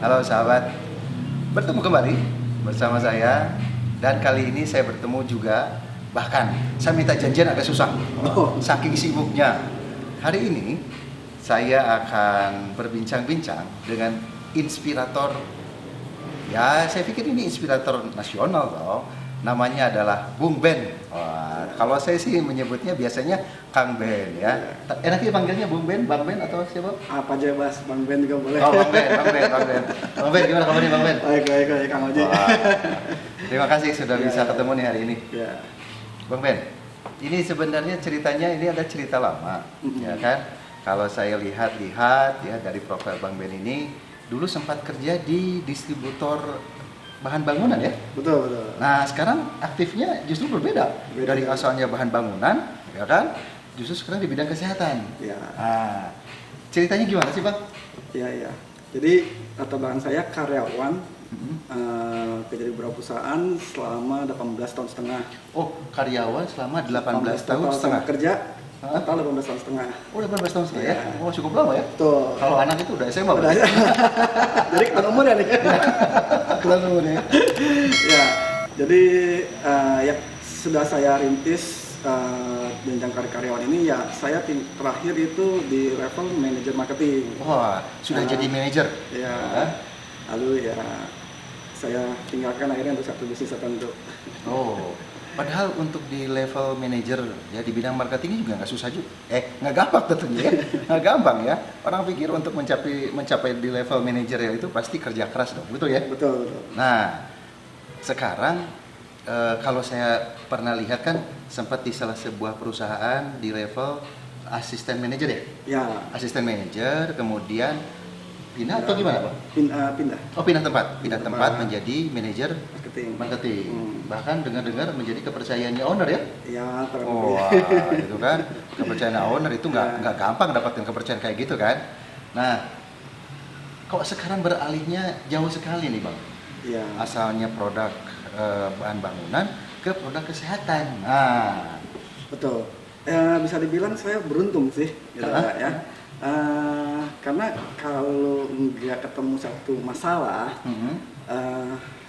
Halo sahabat, bertemu kembali bersama saya. Dan kali ini saya bertemu juga, bahkan saya minta janjian agak susah, saking sibuknya. Hari ini saya akan berbincang-bincang dengan inspirator. Ya, saya pikir ini inspirator nasional loh. Namanya adalah Bung Ben. Wah, kalau saya sih menyebutnya biasanya Kang Ben ya. Enaknya panggilnya Bung Ben, Bang Ben atau siapa? Apa aja Bas, Bang Ben juga boleh. Oh, Bang Ben, Bang Ben, Bang Ben. Bang Ben, gimana kabarnya Bang Ben? Baik, Kang Oji. Wah, terima kasih sudah Ya, bisa ya. ketemu nih hari ini. Ya, Bang Ben, ini sebenarnya ceritanya ini ada cerita lama, ya kan? Kalau saya lihat-lihat ya dari profil Bang Ben ini, dulu sempat kerja di distributor bahan bangunan ya. betul. Nah, sekarang aktifnya justru berbeda. Beda. Dari asalnya bahan bangunan, ya kan? Justru sekarang di bidang kesehatan. Ya, Nah, ceritanya gimana sih, Bang? ya. Jadi latar belakang saya karyawan kerja di beberapa perusahaan selama 18 tahun setengah. Oh, karyawan selama 18 tahun setengah. kerja Hah? total 18 tahun setengah. Oh, 18 tahun setengah ya? Ya. Oh, cukup lama ya? Tuh. Kalau anak itu udah SMA, Udah. berarti? Jadi kita umur ya nih. Kelas umurnya. Ya, jadi ya sudah saya rintis jenjang karir karyawan ini ya saya terakhir itu di level manajer marketing. Wah, sudah jadi manajer. Ya, Hah? lalu ya saya tinggalkan akhirnya untuk satu bisnis tertentu. Oh, padahal untuk di level manajer ya di bidang marketing juga nggak susah juga. Nggak gampang tentunya ya. Nggak gampang ya. Orang pikir untuk mencapai di level manajerial itu pasti kerja keras dong, betul ya? Betul. Nah, sekarang kalau saya pernah lihat kan sempat di salah sebuah perusahaan di level asisten manajer ya? Ya, Asisten manajer, kemudian pindah atau gimana, Pak? pindah Oh, pindah tempat Tempat. menjadi manajer marketing. Bahkan dengar-dengar menjadi kepercayaannya owner ya? Ya, kurang Oh, lebih. itu kan kepercayaan owner itu nggak gampang dapatin kepercayaan kayak gitu kan? Nah, kok sekarang beralihnya jauh sekali nih bang? Ya, Asalnya produk bahan bangunan ke produk kesehatan. Nah, betul. Bisa dibilang saya beruntung sih, gitu ya. Karena kalau nggak ketemu satu masalah,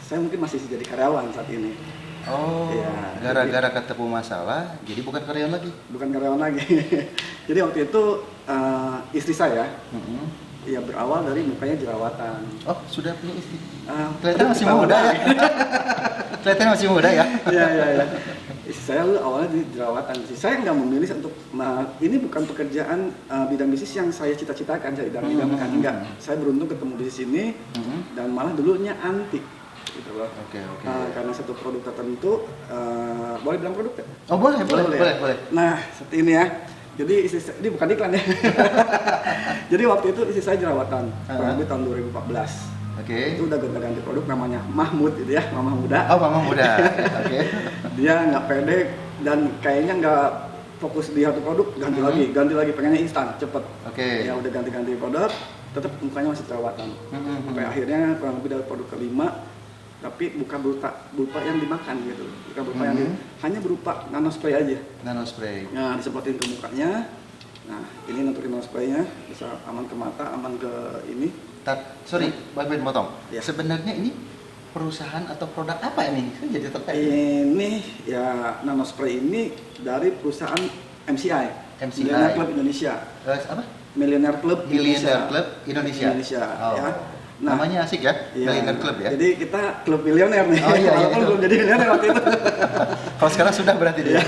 saya mungkin masih jadi karyawan saat ini. oh, Iya, gara-gara ketemu masalah, jadi bukan karyawan lagi. Bukan karyawan lagi. Jadi waktu itu istri saya ya berawal dari mukanya jerawatan. Oh, sudah punya istri? Kelihatan Kelihatan masih muda ya? Kelihatan masih muda ya? Iya. Istri saya dulu awalnya di jerawatan sih. Saya nggak memilih untuk ini bukan pekerjaan bidang bisnis yang saya cita-citakan, saya idam-idamkan. Enggak. Saya beruntung ketemu di sini dan malah dulunya anti gitu loh. Oke. Karena satu produk tertentu boleh bilang produk kan? Oh, boleh. Nah, seperti ini ya. Jadi ini bukan iklan ya. Jadi waktu itu istri saya jerawatan, kurang lebih tahun 2014. Oke. Itu udah ganti produk namanya Mahmud gitu ya, Mama Muda. Oh, Mama Muda. Oke. Dia nggak pede dan kayaknya nggak fokus di satu produk, ganti lagi, pengennya instan, cepet. Oke. Ya udah ganti produk, tetap mukanya masih jerawatan. Sampai akhirnya kurang lebih dari produk kelima, tapi bukan berupa yang dimakan gitu, bukan berupa yang hanya berupa nano spray aja. Nano spray. Nah, disemprotin ke mukanya. Nah, ini natural nano spraynya bisa aman ke mata, aman ke ini. Sorry, Bang Ben potong. Ya. Sebenarnya ini perusahaan atau produk apa ini? Kan jadi terkait. Ini ya nano spray ini dari perusahaan MCI, MCI. Millionaire Club Indonesia. Apa? Millionaire Club Millionaire Club Indonesia. Oh. Ya. Nah, namanya asik ya, Iya. Millionaire Club ya. Jadi kita klub milioner nih. Oh, iya, Walaupun itu. belum jadi milioner waktu itu. Kalau sekarang sudah berarti dia. Ya,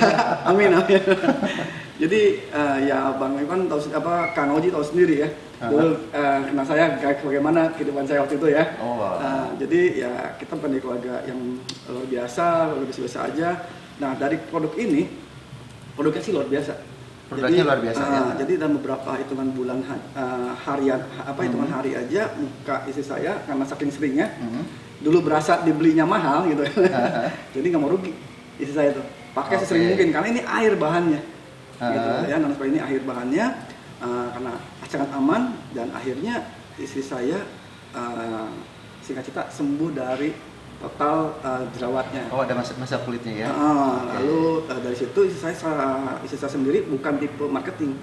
amin. Jadi ya Bang Ivan tahu Kang Oji tahu sendiri ya. Dulu kenal saya bagaimana kehidupan saya waktu itu ya. Oh, wow. Jadi ya kita punya keluarga yang luar biasa aja. Nah dari produk ini, produknya sih luar biasa. Produknya luar biasa ya. Jadi dalam beberapa hitungan bulan harian, hitungan hari aja muka istri saya karena saking seringnya, dulu berasa dibelinya mahal gitu. Jadi nggak mau rugi istri saya tuh. Pakai sesering mungkin karena ini air bahannya. Gitu ya, nano spray ini air bahannya karena sangat aman dan akhirnya istri saya singkat cerita sembuh dari total jerawatnya. Oh, ada masa kulitnya ya? Oke. Lalu dari situ istri saya sendiri bukan tipe marketing.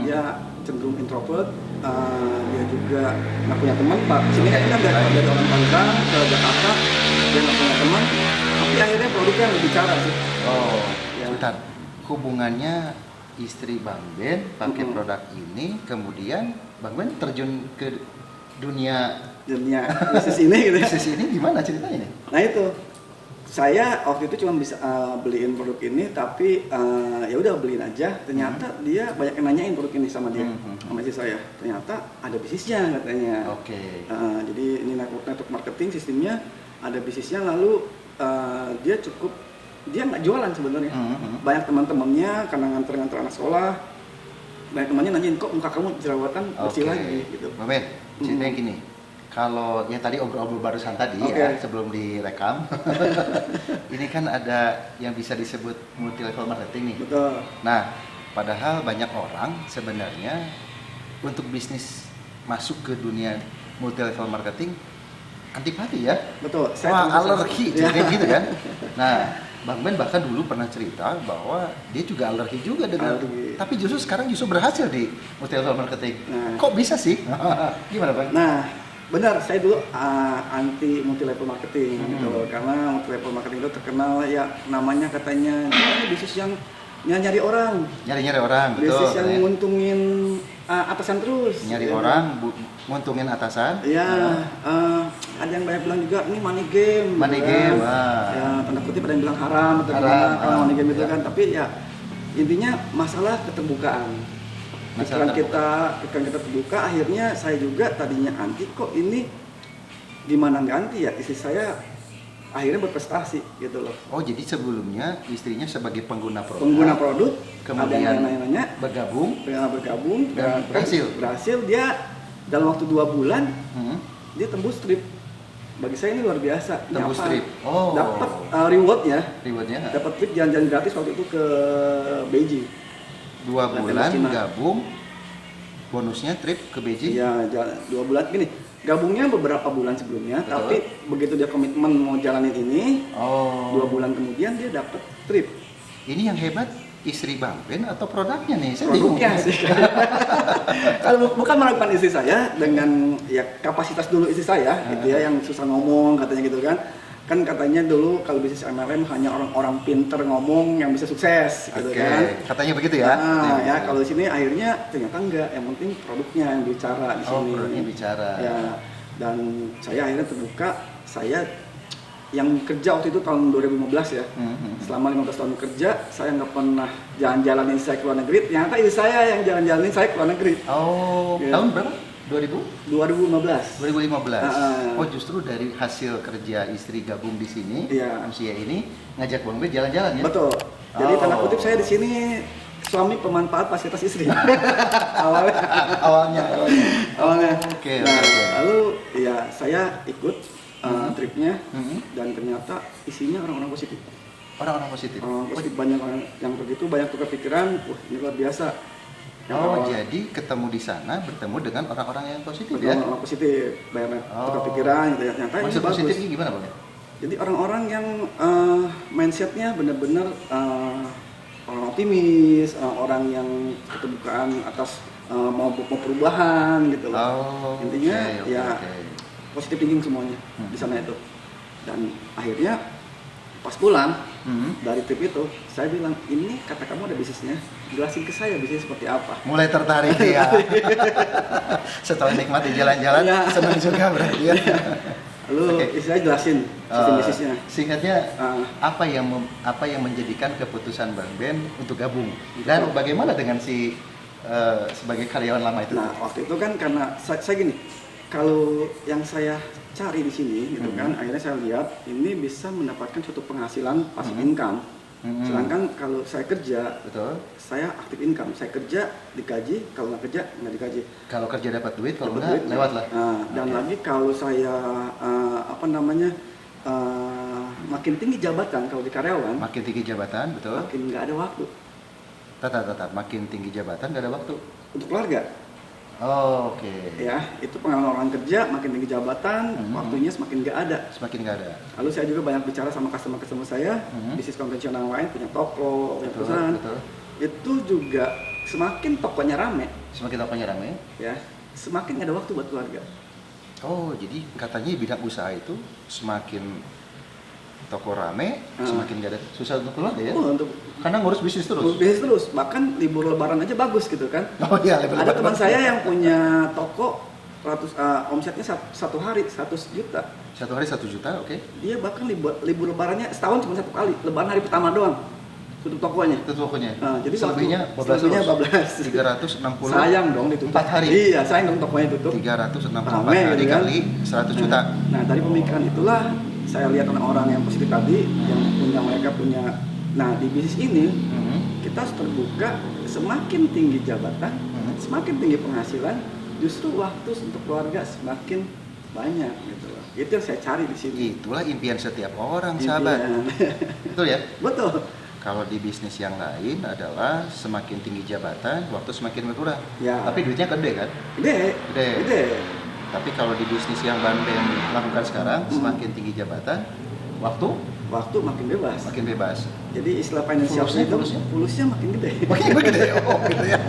Dia cenderung introvert. Dia juga nggak punya teman. Pak, sini kan dari orang Tangerang ke Jakarta, dia nggak punya teman. Tapi akhirnya produknya berbicara sih. Oh, Ya. sebentar. Hubungannya istri Bang Ben pakai produk ini, kemudian Bang Ben terjun ke dunia Bisnis ini gitu ya. bisnis ini gimana ceritanya nih? Nah itu, saya waktu itu cuma bisa beliin produk ini, tapi ya udah beliin aja. Ternyata dia banyak yang nanyain produk ini sama dia, sama istri saya. Ternyata ada bisnisnya katanya. Oke. Jadi ini network marketing sistemnya, ada bisnisnya. Lalu dia nggak jualan sebenarnya. Banyak teman-temannya karena nganter anak sekolah, banyak temannya nanyain, kok muka kamu jerawatan bersih lagi gitu. Bang Ben, ceritanya gini. Kalau ya tadi obrol-obrol barusan tadi ya sebelum direkam, ini kan ada yang bisa disebut multi level marketing nih. Betul. Nah, padahal banyak orang sebenarnya untuk bisnis masuk ke dunia multi level marketing antipati ya. Betul. Wah, alergi, kayak gitu kan. Nah, Bang Ben bahkan dulu pernah cerita bahwa dia juga alergi juga dengan, tapi justru sekarang berhasil di multi level marketing. Kok bisa sih? Gimana Bang? Nah, benar, saya dulu anti multi level marketing gitu, karena multi level marketing itu terkenal ya namanya katanya bisnis yang nyari orang, betul. bisnis yang nguntungin atasan terus, nyari orang, nguntungin atasan. Ya, ada yang banyak bilang juga ini money game. Ya, tanda kutip ada yang bilang haram atau gimana, money game itu kan. Tapi ya intinya masalah keterbukaan. Pikiran kita terbuka, akhirnya saya juga tadinya anti, kok ini gimana ganti ya, istri saya akhirnya berprestasi gitu loh. Oh, jadi sebelumnya istrinya sebagai pengguna produk, kemudian ada yang nanya bergabung dan berhasil. Dia dalam waktu 2 bulan dia tembus strip. Bagi saya ini luar biasa. Tembus strip. Dapat rewardnya. Dapat trip jalan-jalan gratis waktu itu ke Beijing. 2 bulan gabung, bonusnya trip ke Beijing? Iya, 2 bulan gini. Gabungnya beberapa bulan sebelumnya, tapi begitu dia komitmen mau jalanin ini, 2 bulan kemudian dia dapat trip. Ini yang hebat istri Bang Ben atau produknya nih? Saya produknya sih. Kalau bukan meragukan istri saya dengan ya kapasitas dulu istri saya, gitu ya, yang susah ngomong katanya gitu kan. Kan katanya dulu kalau bisnis MLM hanya orang-orang pinter ngomong yang bisa sukses gitu kan. Katanya begitu ya. Ya kalau di sini akhirnya ternyata enggak, yang penting produknya yang bicara di sini. Produknya bicara. Ya, dan saya akhirnya terbuka, saya yang kerja waktu itu tahun 2015 ya. Selama 15 tahun kerja, saya nggak pernah jalan-jalanin saya ke luar negeri. Ternyata istri saya yang jalan-jalanin saya ke luar negeri. Tahun berapa? 2015. Oh, justru dari hasil kerja istri gabung di sini, MCA ini ngajak Bang Ben jalan-jalan ya? Betul. Jadi tanda kutip saya di sini suami pemanfaat fasilitas istri. Awalnya. Oke. Lalu ya saya ikut tripnya dan ternyata isinya orang-orang positif. Orang-orang positif. Banyak orang yang begitu, banyak tukar pikiran. Wah, ini luar biasa. Jadi ketemu di sana, bertemu dengan orang-orang yang positif ya? Orang positif, banyak tukar pikiran gitu ya. Ternyata maksud positif ini gimana Bang? Jadi orang-orang yang mindsetnya benar-benar orang optimis, orang yang keterbukaan atas mau perubahan gitu loh. Intinya positif thinking semuanya di sana itu. Dan akhirnya pas pulang dari trip itu, saya bilang, ini kata kamu ada bisnisnya, jelasin ke saya bisnis seperti apa. Mulai tertarik ya. Setelah nikmati jalan-jalan, senang juga berarti ya. Lalu saya jelasin sistem bisnisnya. Singkatnya, apa yang menjadikan keputusan Bang Ben untuk gabung? Dan bagaimana dengan sebagai karyawan lama itu? Nah, waktu itu kan karena saya gini, kalau yang saya cari di sini gitu kan, akhirnya saya lihat ini bisa mendapatkan suatu penghasilan passive income. Sedangkan kalau saya kerja, saya aktif income. Saya kerja digaji, kalau nggak kerja nggak digaji. Kalau kerja dapat duit, kalau nggak lewat lah. Dan lagi kalau saya makin tinggi jabatan kalau di karyawan, makin tinggi jabatan, betul. Makin nggak ada waktu. Tetap, makin tinggi jabatan nggak ada waktu untuk keluarga. Oh, oke. Ya, itu pengalaman orang kerja, makin tinggi jabatan, waktunya semakin nggak ada. Semakin nggak ada. Lalu saya juga banyak bicara sama customer saya, bisnis konvensional lain, punya toko, punya perusahaan. Betul. Itu juga semakin tokonya rame, Semakin tokonya ramai. ya, semakin ada waktu buat keluarga. Oh, jadi katanya bidang usaha itu semakin toko rame, semakin nggak ada susah untuk keluarga ya? Oh, untuk Karena ngurus bisnis terus. bisnis terus, bahkan libur lebaran aja bagus gitu kan. Oh iya, Ada teman saya yang punya toko omsetnya satu hari 100 juta. Satu hari 1 juta, oke. Dia bahkan libur lebarannya setahun cuma 1 kali, lebaran hari pertama doang tutup tokonya. Itu tokonya. Nah, jadi selebihnya selebihnya bablas bablas. 360. Sayang dong ditutup. 4 hari. Iya, sayang dong tokonya tutup. 364 Rame, hari gitu kan. kali 100 juta. Nah, dari pemikiran itulah saya lihat orang yang positif tadi yang mereka punya. Nah, di bisnis ini kita harus terbuka, semakin tinggi jabatan, semakin tinggi penghasilan, justru waktu untuk keluarga semakin banyak gitu loh. Itu yang saya cari di sini. Itulah impian setiap orang, Impian. sahabat. Betul ya? Betul. Kalau di bisnis yang lain adalah semakin tinggi jabatan, waktu semakin berkurang. Ya. Tapi duitnya gede kan? Gede. Gede. Gede. Tapi kalau di bisnis yang Bang Ben lakukan sekarang, semakin tinggi jabatan, waktu Waktu makin bebas. makin bebas. Jadi istilah financialnya itu Fulusnya? pulusnya makin gede. Makin gede, oh gitu ya.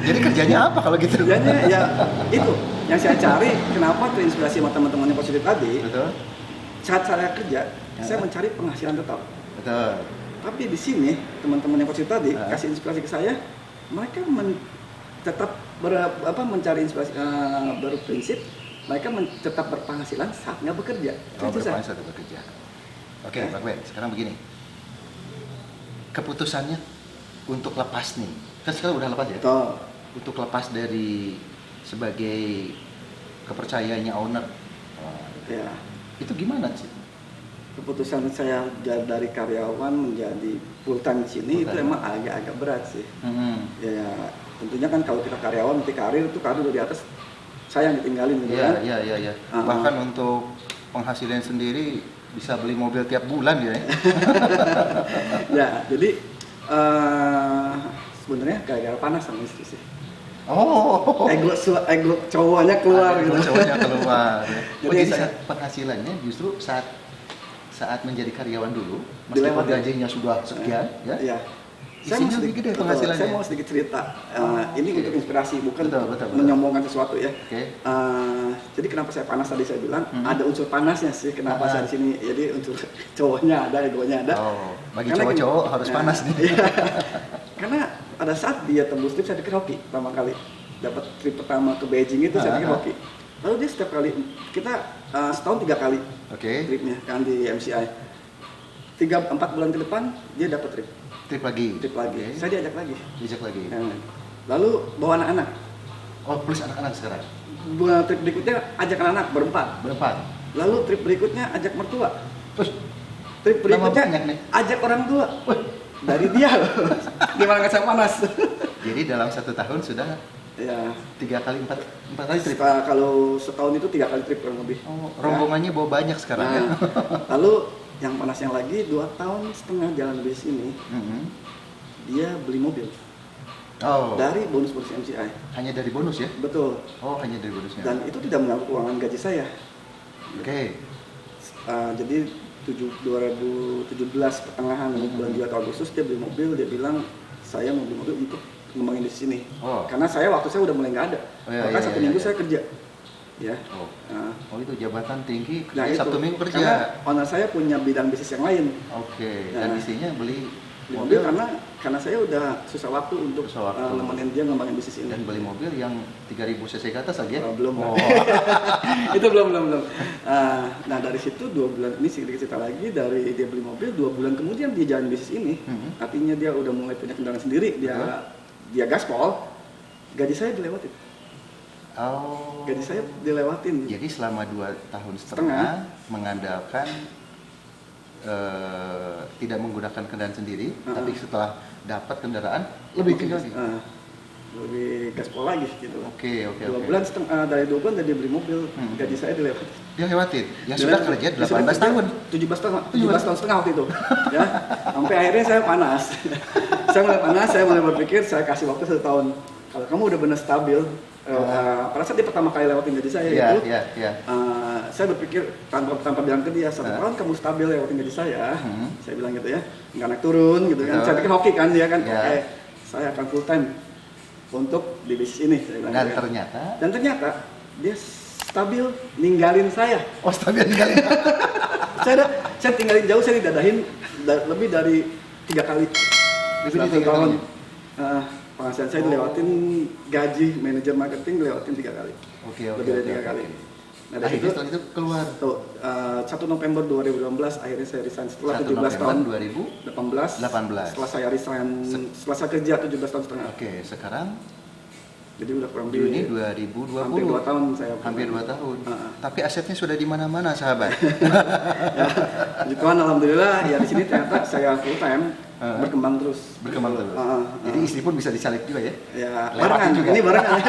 Jadi kerjanya apa kalau gitu? Kerjanya ya itu yang saya cari. Kenapa terinspirasi sama teman-teman yang positif tadi? Betul. Saat saya kerja, Ya. saya mencari penghasilan tetap. Betul. Tapi di sini teman-teman yang positif tadi kasih inspirasi ke saya, mereka tetap mencari inspirasi berprinsip, mereka tetap berpenghasilan saat nggak bekerja. Oh, Itu saya. berpenghasilan tetap bekerja. Oke, Bang Ben, sekarang begini. Keputusannya untuk lepas nih, kan sekarang udah lepas ya? Betul. Untuk lepas dari sebagai kepercayaannya owner, Ya. itu gimana sih? Keputusan saya dari karyawan menjadi full time di sini Full itu time. emang agak berat sih. Ya, tentunya kan kalau kita karyawan nanti karir udah di atas, saya yang ditinggalin gitu kan. Iya. Bahkan untuk penghasilan sendiri bisa beli mobil tiap bulan ya. Ya, jadi sebenarnya gara-gara panas sama istri sih. Oh. Ego cowoknya keluar gitu. Cowoknya keluar. Jadi Jadi saya- penghasilannya justru saat menjadi karyawan dulu, meskipun Dilewatin. gajinya sudah sekian, ya. Iya. Isinya lebih gede penghasilannya. Saya mau sedikit cerita. Ini oke. untuk inspirasi, bukan Betul. menyombongkan sesuatu ya. Oke. Jadi kenapa saya panas tadi saya bilang ada unsur panasnya sih. Kenapa Ah. saya di sini? Jadi unsur cowoknya ada, egonya ada. Oh, bagi Karena cowok-cowok gini, harus panas nih. Iya. Karena pada saat dia tembus trip saya pikir hoki pertama kali. Dapat trip pertama ke Beijing itu saya pikir hoki. Lalu dia setiap kali kita setahun 3 kali Oke. tripnya kan di MCI. 3-4 bulan ke depan dia dapat trip Trip lagi. lagi. Oke. Saya diajak lagi. Diajak lagi. Nah, lalu bawa anak-anak. Oh, plus anak-anak sekarang. Bulan trip berikutnya ajak anak-anak berempat. Berempat. Lalu trip berikutnya ajak mertua. Terus Trip Nama berikutnya banyak nih. ajak orang tua. Dari dia loh. Gimana nggak saya panas? jadi dalam 1 tahun sudah Ya, 4 kali trip. kalau setahun itu 3 kali trip kurang lebih. Oh, rombongannya bawa banyak sekarang ya. Nah, lalu yang panasnya lagi 2,5 tahun jalan di sini, Mhm. dia beli mobil Oh, dari bonus-bonus MCI. hanya dari bonus ya? Betul. Oh, hanya dari bonusnya. Dan itu tidak mengganggu keuangan gaji saya. Oke. Jadi 2017 pertengahan bulan Juli atau Agustus dia beli mobil, dia bilang saya mau beli mobil untuk ngembangin di sini. Oh. Karena saya waktu saya udah mulai nggak ada. Oh, iya, Bahkan iya, 1 iya, minggu iya. saya kerja. Ya. Oh. Nah, Oh, itu jabatan tinggi nah kerja itu. Sabtu Minggu kerja. Karena owner saya punya bidang bisnis yang lain. Oke. Nah. Dan isinya beli Beli mobil karena saya udah susah waktu untuk Susah waktu. nemenin dia ngembangin bisnis ini. dan beli mobil yang 3000 cc ke atas lagi ya? Belum. Oh. Itu belum. Nah dari situ 2 bulan ini sedikit cerita lagi, dari dia beli mobil 2 bulan kemudian dia jalan bisnis ini. Artinya dia udah mulai punya kendaraan sendiri, dia gaspol, gaji saya dilewatin. Oh. Gaji saya dilewatin. Jadi selama 2 tahun setengah mengandalkan tidak menggunakan kendaraan sendiri, tapi setelah dapat kendaraan lebih tinggi lagi. Lebih gaspol lagi gitu. Oke. 2 bulan setengah, dari 2 bulan dia beli mobil, gaji saya dilewatin. Dia lewatin. Yang sudah kerja 18 tahun. 17 tahun setengah waktu itu. Ya. Sampai akhirnya saya panas. Saya mulai berpikir saya kasih waktu 1 tahun. Kalau kamu udah benar stabil, Pada saat dia pertama kali lewatin gaji saya Iya, itu, iya. saya berpikir tanpa bilang ke dia, 1 tahun kamu stabil lewatin gaji saya, saya bilang gitu ya, nggak naik turun gitu kan. Betul. Saya pikir hoki kan dia kan, Iya. oke, saya akan full time untuk di bisnis ini. Saya bilang Dan gitu kan. ternyata Dia stabil ninggalin saya. oh stabil kali. Saya tinggalin jauh, saya didadahin lebih dari 3 kali. Lebih dari 3 tahun. kali? Penghasilan saya dilewatin, gaji manajer marketing dilewatin 3 kali. Oke. Lebih dari 3 kali. Nah dari Akhirnya situ, setelah itu keluar. 1 November 2016 akhirnya saya resign setelah 1 17 tahun. November 2018. Setelah saya resign, setelah saya kerja 17 tahun setengah. Oke, sekarang Jadi udah kurang Juni lebih 2020. hampir 2 tahun saya. Hampir 2 tahun. Heeh. Tapi asetnya sudah di mana-mana, sahabat. Ya, puji Tuhan alhamdulillah ya di sini ternyata saya full time berkembang terus. Jadi istri pun bisa disalip juga ya. Ya Lewatin barengan juga. ini barengan.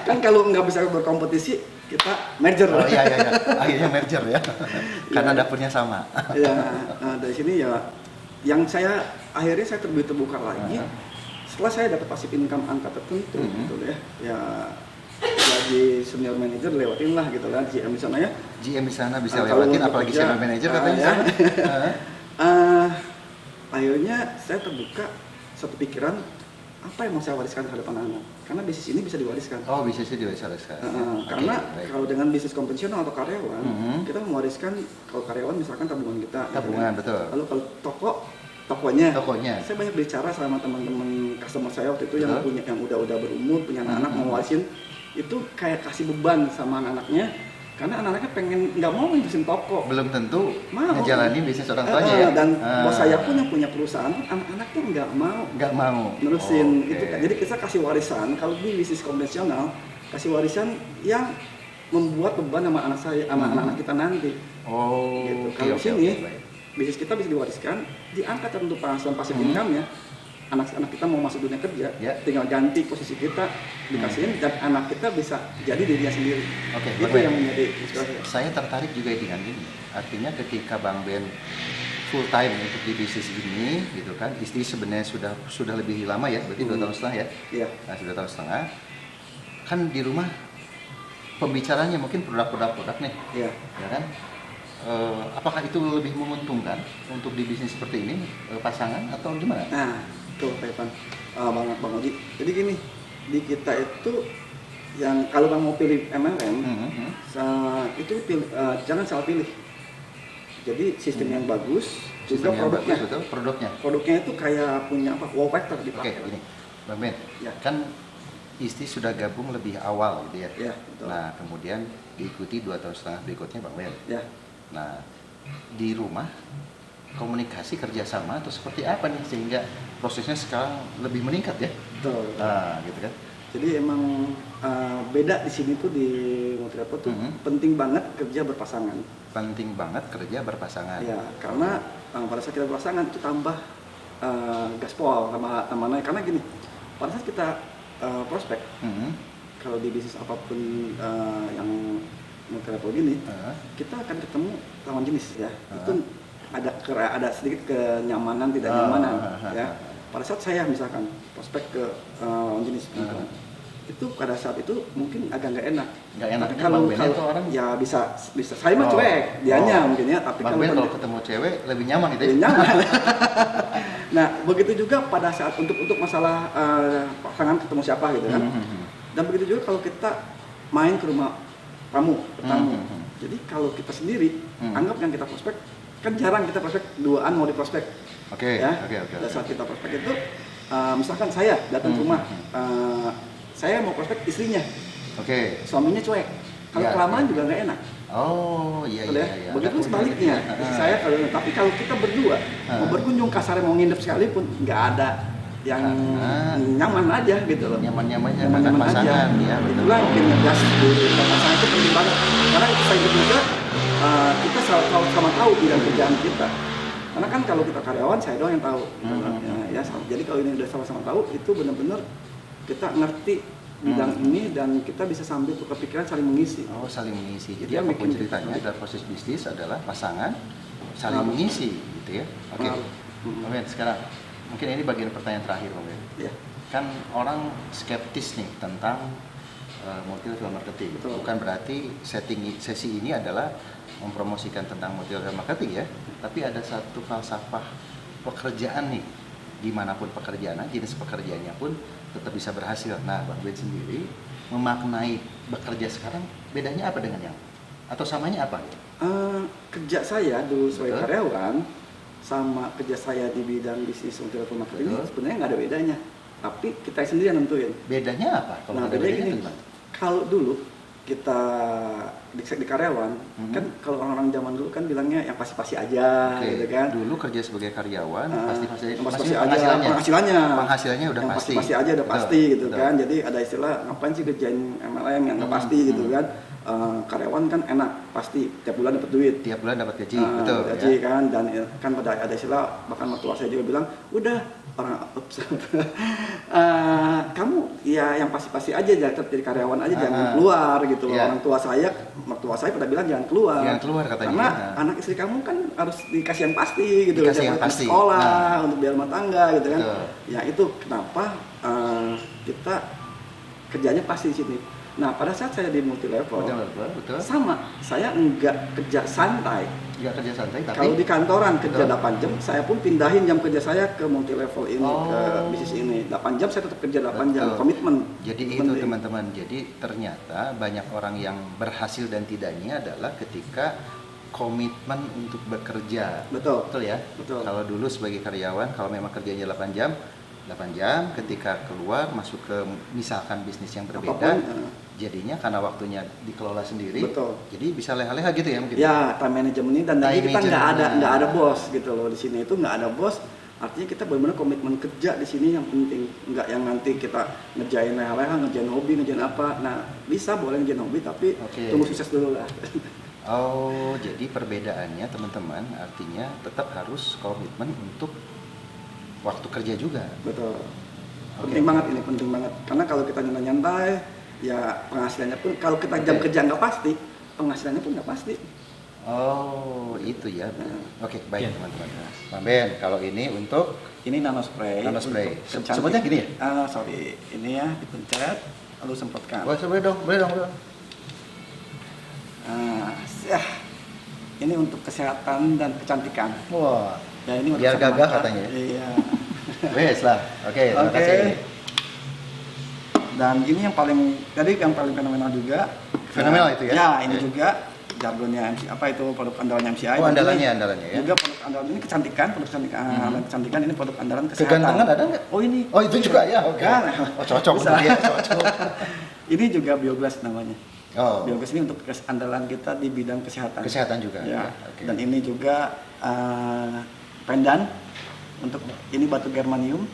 Kan kalau nggak bisa berkompetisi kita merger. Oh iya. Akhirnya merger ya. Karena dapurnya sama. Ya, dari sini ya yang saya akhirnya saya terbuka lagi setelah saya dapat passive income angka tertentu gitu ya. Ya gaji senior manager lewatin lah gitu kan GM di sana ya. GM di sana bisa Kalau lewatin, untuk apalagi kerja, senior manager katanya. ya. Heeh. Akhirnya saya terbuka satu pikiran apa yang mau saya wariskan terhadap anak-anak karena bisnis ini bisa diwariskan. Oh, bisnisnya diwariskan. Karena baik. kalau dengan bisnis konvensional atau karyawan, kita mewariskan kalau karyawan misalkan tabungan kita. Tabungan, gitu kan. betul. Lalu kalau tokonya. Saya banyak bicara sama teman-teman customer saya waktu itu yang udah berumur, punya anak-anak mau warisin, itu kayak kasih beban sama anak-anaknya. Karena anak-anaknya pengen nggak mau ngurusin toko. Belum tentu Mau. ngejalanin bisnis orang tuanya ya. Dan bos saya pun yang punya perusahaan, anak-anaknya nggak mau nerusin Oke. itu kan. Jadi kita kasih warisan kalau di bisnis konvensional kasih warisan yang membuat beban sama anak saya, sama anak-anak kita nanti. Oh, Gitu. oke, Kalau oke, sini baik. bisnis kita bisa diwariskan, diangkat tertentu penghasilan passive income-nya. Anak-anak kita mau masuk dunia kerja, tinggal ganti posisi kita dikasihin dan anak kita bisa jadi dirinya sendiri. Oke, itu Bang Ben. yang menjadi inspirasi. Saya tertarik juga dengan ini. Artinya ketika Bang Ben full time untuk di bisnis ini, gitu kan, istri sebenarnya sudah lebih lama ya, berarti 2 tahun setengah ya. Iya. Nah, sudah 2 tahun setengah. Kan di rumah pembicaranya mungkin produk nih, Iya. ya kan? Apakah itu lebih menguntungkan untuk di bisnis seperti ini pasangan atau gimana? Nah, itu Pak Ivan, Bang Oji. Jadi gini, di kita itu yang kalau Bang mau pilih MLM, itu jangan salah pilih. Jadi sistem yang bagus, juga Sistem yang produknya. bagus, betul, produknya. Produknya itu kayak punya wow factor Oke, dipakai. ini Bang Ben, Ya. kan istri sudah gabung lebih awal gitu ya. Ya, betul. Nah, kemudian diikuti 2 tahun setengah berikutnya Bang Ben. Ya. Nah, di rumah komunikasi kerjasama atau seperti apa nih sehingga prosesnya sekarang lebih meningkat ya? Betul. Nah, gitu kan? Jadi emang beda di sini tuh di Multirepo tuh penting banget kerja berpasangan. Penting banget kerja berpasangan. Ya, karena pada saat kita berpasangan itu tambah gaspol sama naik. Karena gini, pada saat kita prospek, kalau di bisnis apapun yang Multirepo gini, kita akan ketemu lawan jenis ya. Itu ada sedikit kenyamanan tidak nyamanan ya. Pada saat saya misalkan prospek ke lawan jenis, itu pada saat itu mungkin agak nggak enak. Tapi kalau orang ya bisa saya mah cuek, dianya mungkin ya. Tapi Bang Ben kalau ketemu cewek lebih nyaman gitu ya? lebih nyaman. Nah, begitu juga pada saat untuk masalah pasangan ketemu siapa gitu kan. Dan begitu juga kalau kita main ke rumah tamu. Jadi kalau kita sendiri, anggap yang kita prospek, kan jarang kita prospek duaan mau di prospek. Oke. Pada saat kita prospek itu, misalkan saya datang ke rumah, saya mau prospek istrinya, suaminya cuek. Kalau kelamaan juga nggak enak. Oh iya. Begitu sebaliknya. Saya tapi kalau kita berdua mau berkunjung kasarnya mau nginep sekalipun nggak ada yang nyaman aja gitu loh. Nyaman aja. pasangan ya. Itulah yang ngegas di pasangan itu penting banget. Karena saya juga kita sama tahu bidang kerjaan kita. Karena kan kalau kita karyawan saya doang yang tahu. Jadi kalau ini udah sama-sama tahu itu benar-benar kita ngerti bidang ini dan kita bisa sambil tukar pikiran saling mengisi. Oh, saling mengisi. Jadi Dia apapun bikin ceritanya dalam proses bisnis adalah pasangan saling mengisi gitu ya. Oke. Bang Ben, sekarang mungkin ini bagian pertanyaan terakhir Bang Ben. Ya. Kan orang skeptis nih tentang multi level marketing. Betul. Bukan berarti sesi ini adalah mempromosikan tentang multi level marketing ya, tapi ada satu falsafah pekerjaan nih, dimanapun pekerjaan, jenis pekerjaannya pun tetap bisa berhasil. Nah, Bang Ben sendiri memaknai bekerja sekarang bedanya apa dengan yang atau samanya apa? Kerja saya dulu sebagai Betul. karyawan sama kerja saya di bidang bisnis multi level marketing ini Betul. sebenarnya nggak ada bedanya, tapi kita sendiri yang nentuin. Bedanya apa? Kalau Nah, ada bedanya bedanya gini, gimana? kalau dulu kita di karyawan, kan kalau orang-orang zaman dulu kan bilangnya yang pasti-pasti aja, Oke, gitu kan. dulu kerja sebagai karyawan pasti-pasti Yang pasti-pasti maksudnya aja, penghasilannya udah yang pasti. pasti aja udah Betul, pasti gitu betul. kan. Jadi ada istilah ngapain sih kerjain MLM yang nggak pasti gitu kan. Karyawan kan enak, pasti tiap bulan dapat duit. Tiap bulan dapat gaji, betul Gaji ya. kan, dan kan pada ada istilah, bahkan mertua saya juga bilang, udah orang kamu ya yang pasti-pasti aja jadi karyawan aja, jangan keluar gitu loh. Iya. Mertua saya pada bilang jangan keluar. Jangan keluar katanya. Karena anak istri kamu kan harus dikasih yang pasti gitu, Dikasih yang untuk pasti. sekolah, untuk biaya rumah tangga gitu kan. Betul. Ya itu kenapa kita kerjanya pasti di sini. Nah, pada saat saya di multi level, Betul. sama, saya enggak kerja santai. Nggak kerja santai tapi Kalau di kantoran kerja Betul. 8 jam, saya pun pindahin jam kerja saya ke multi level ini, ke Oh. bisnis ini. 8 jam saya tetap kerja 8 jam, Betul. komitmen. Jadi itu Penting. teman-teman. Jadi ternyata banyak orang yang berhasil dan tidaknya adalah ketika komitmen untuk bekerja. Betul. Betul ya? Betul. Kalau dulu sebagai karyawan, kalau memang kerjanya 8 jam, ketika keluar masuk ke misalkan bisnis yang berbeda, Apapun, jadinya karena waktunya dikelola sendiri. Betul. Jadi bisa leha-leha gitu ya mungkin. Ya, time management ini, dan Time lagi kita management. nggak ada bos gitu loh di sini, itu nggak ada bos. Artinya kita benar-benar komitmen kerja di sini yang penting, nggak yang nanti kita ngerjain leha-leha, ngerjain hobi, ngerjain apa. Nah, bisa boleh ngerjain hobi, tapi Oke. tunggu sukses dulu lah. Oh, jadi perbedaannya teman-teman artinya tetap harus komitmen untuk waktu kerja juga. Betul. Oke. Penting banget ini, penting banget. Karena kalau kita nyantai, ya penghasilannya pun, kalau kita jam Oke. kerja nggak pasti, penghasilannya pun nggak pasti. Oh, itu ya. Oke, baik teman-teman. Bang Ben, kalau ini untuk Ini nano spray. Nano spray. untuk kecantik- Sebutnya gini ya? Sorry, ini ya dipencet, lalu semprotkan. Wah, boleh dong. Ini untuk kesehatan dan kecantikan. Wah, Ya, ini untuk biar kesehatan gagah mata. katanya. Iya. wes lah. Oke, terima Oke. kasih. Dan ini yang paling fenomenal juga. Fenomenal itu ya? Ya, ini Oke. juga jargonnya MC, apa itu produk andalannya MCI. Oh, Dan andalannya ya. Juga produk andalan ini kecantikan, kecantikan ini produk andalan kesehatan. Kegantengan ada nggak? Oh, ini. Oh, itu juga ya. Oke. Kan? Oh, cocok Bisa. untuk dia, cocok. Ini juga Bioglas namanya. Oh, Bioglas ini untuk andalan kita di bidang kesehatan. kesehatan juga. Ya. Oke. Dan ini juga pendan untuk ini batu germanium,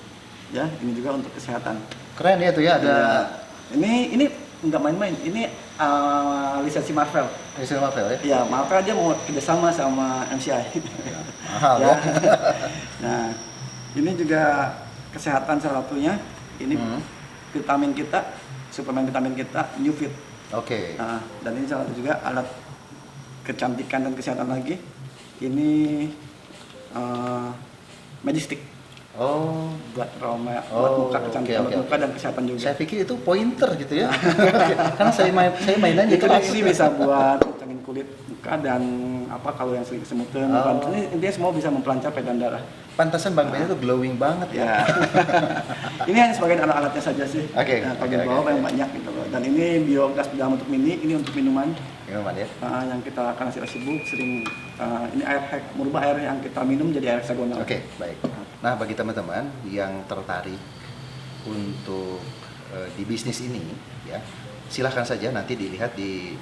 ya. Ini juga untuk kesehatan. Keren ya tuh ya ada Ya. Ini nggak main-main. Ini lisensi Marvel. Hasil Marvel ya. Ya, Marvel aja mau kerjasama sama MCI. Mahal Ya. ya. Nah, ini juga kesehatan salah satunya. Ini vitamin kita, suplemen vitamin kita, New Fit. Oke. Nah, dan ini salah satu juga alat kecantikan dan kesehatan lagi. Ini Magic Stick Oh, buat aroma, Oh, buat muka kecantikan, oke, buat muka oke. dan kesehatan juga. saya pikir itu pointer gitu ya. Karena saya mainan Itu gitu. actually bisa buat kencangin kulit muka dan apa kalau yang sering kesemutan. Oh. Ini intinya semua bisa mempelancar peredaran darah. Pantasan Bang Ben itu glowing banget ya. Ya. Ini hanya sebagian alat-alatnya saja sih. Oke, Nah, kalau oke, di bawah oke. yang banyak gitu loh. Dan ini Bioglas dalam bentuk mini, ini untuk minuman. Gimana ya? Yang kita karena kita sibuk sering ini air merubah air yang kita minum jadi air heksagonal. Oke, baik. Nah, bagi teman-teman yang tertarik untuk di bisnis ini, ya, silahkan saja nanti dilihat di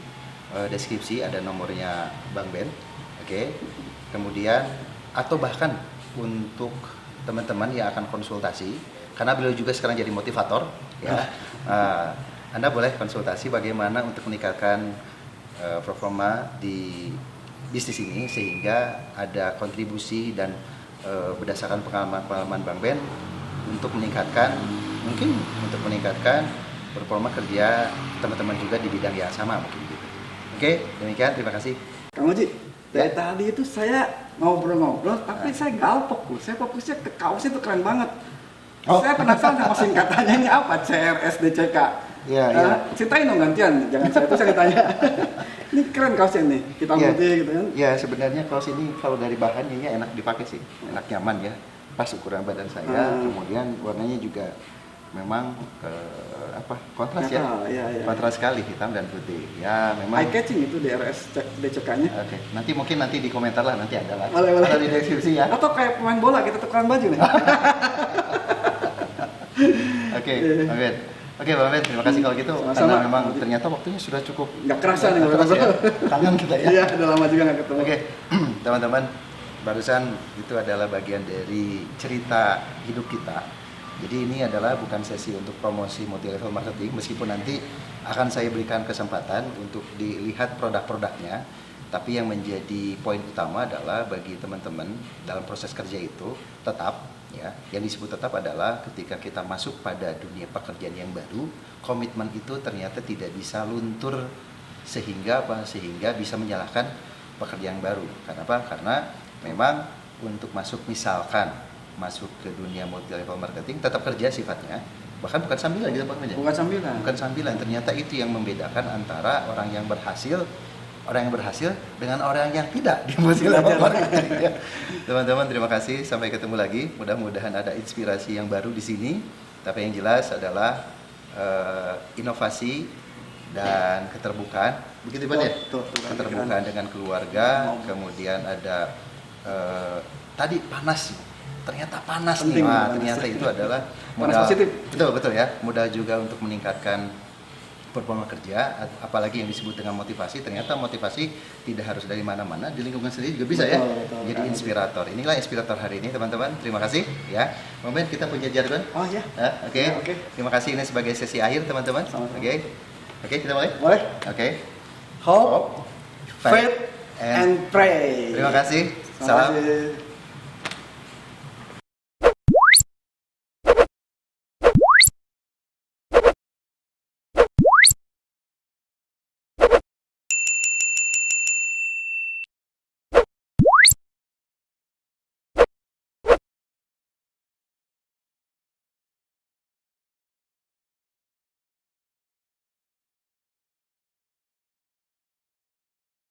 deskripsi ada nomornya Bang Ben, oke. Kemudian atau bahkan untuk teman-teman yang akan konsultasi, karena beliau juga sekarang jadi motivator, ya. Anda boleh konsultasi bagaimana untuk meningkatkan performa di bisnis ini sehingga ada kontribusi dan berdasarkan pengalaman Bang Ben untuk meningkatkan performa kerja teman-teman juga di bidang yang sama mungkin gitu. Oke, demikian, terima kasih. Kang Oji, dari tadi itu saya ngobrol-ngobrol, tapi saya nggak fokus. Saya fokusnya ke kaos itu keren banget. Oh. Saya penasaran sama singkatannya ini apa, CRSDCK. Iya, iya. Ceritain dong gantian, jangan saya terus yang ditanya. Ini keren kaosnya nih, hitam Iya. putih gitu kan. Ya sebenarnya kaos ini kalau dari bahannya ya enak dipakai sih, enak nyaman ya, pas ukuran badan saya. Kemudian warnanya juga memang kontras ya, Iya. kontras sekali hitam dan putih. Ya memang. Eye catching itu DRS DCK-nya. Oke, nanti di komentar lah, nanti ada lah. Boleh. Atau di deskripsi ya. Atau kayak pemain bola kita tukeran baju nih. Oke, Bang Ben. Oke, Bang Ben, terima kasih kalau gitu. Sama-sama. Karena memang ternyata waktunya sudah cukup. Nggak kerasa nih, Nggak kerasa ya. ngobrol-ngobrol. Kangen kita ya. Iya, udah lama juga nggak ketemu. Oke, teman-teman, barusan itu adalah bagian dari cerita hidup kita. Jadi ini adalah bukan sesi untuk promosi multi level marketing, meskipun nanti akan saya berikan kesempatan untuk dilihat produk-produknya. Tapi yang menjadi poin utama adalah bagi teman-teman dalam proses kerja itu tetap ya, yang disebut tetap adalah ketika kita masuk pada dunia pekerjaan yang baru, komitmen itu ternyata tidak bisa luntur sehingga bisa menyalahkan pekerjaan baru. Kenapa? Karena memang untuk masuk ke dunia multi level marketing tetap kerja sifatnya, bahkan bukan sambilan gitu Pak Meja. Bukan sambilan, ternyata itu yang membedakan antara orang yang berhasil dengan orang yang tidak di multi level marketing ya. Teman-teman, terima kasih, sampai ketemu lagi. Mudah-mudahan ada inspirasi yang baru di sini. Tapi yang jelas adalah inovasi dan keterbukaan. Begitu Pak ya? Keterbukaan dengan keluarga, kemudian ada tadi panas. Ternyata panas nih. Wah, ternyata itu adalah modal positif. Betul ya. Modal juga untuk meningkatkan performa kerja, apalagi yang disebut dengan motivasi. Ternyata motivasi tidak harus dari mana-mana, di lingkungan sendiri juga bisa ya. Jadi inspirator. Inilah inspirator hari ini teman-teman. Terima kasih ya. Momen kita punya jargon. Oh ya. Oke. Terima kasih, ini sebagai sesi akhir teman-teman. Oke, kita mulai. Boleh. Oke. Hope, faith, and pray. Terima kasih. Salam.